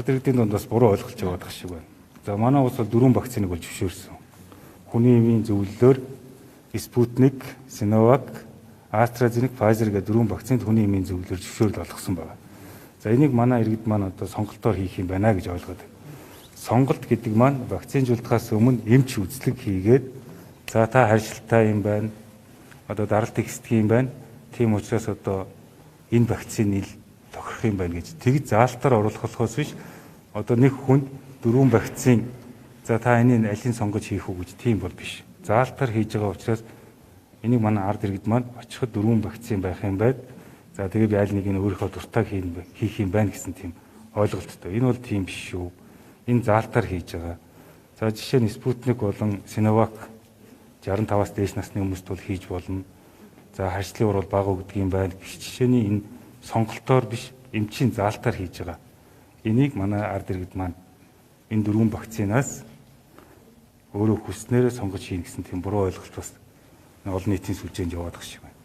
ард иргэдийн дунд бас буруу ойлголж яваад байгаа шиг байна. За манай улс бол 4 вакциныг бол зөвшөөрсөн. Хүний эмийн зөвлөлөөр Спутник, Синовак, AstraZeneca, Pfizer гэх 4 вакцинд хүний эмийн зөвлөлөөр зөвшөөрөл олгосон байна. За энийг манай иргэд маань одоо сонголтоор хийх юм байна гэж ойлгоод байна. Сонголт гэдэг маань вакцинжуулахаас өмнө эмч үзлэг хийгээд за та харьшилтай юм байна. Одоо даралт ихсдэг юм байна. Тийм учраас одоо энэ вакцины тохирох юм байна гэж тэг заалтаар оруулахаас биш одоо нэг хүнд 4 вакцин за та энийг алийг сонгож хийх үү гэж тийм бол биш. Заалтаар хийж байгаа учраас энийг манай ард иргэд маань очиход 4 вакцин байх юм байд. За тэгээ би аль нэг нь өөрийнхөө дуртай хийх юм байна гэсэн тийм ойлголттой. Энэ бол тийм биш шүү. Энэ заалтаар хийж байгаа. За жишээ нь Спутник болон Синовак 65-аас дээш насны хүмүүст бол хийж болно. За харьцлын ур бол бага гэдэг юм байна. Жишээний энэ сонголтоор биш эмчийн заалтаар хийж байгаа. Энийг манай ард иргэд маань энэ 4 вакцинаас өөрөө хүснээрээ сонгож хийн гэсэн тийм буруу ойлголт бас олон нийтийн сүлжээнд яваад байгаа шиг байна.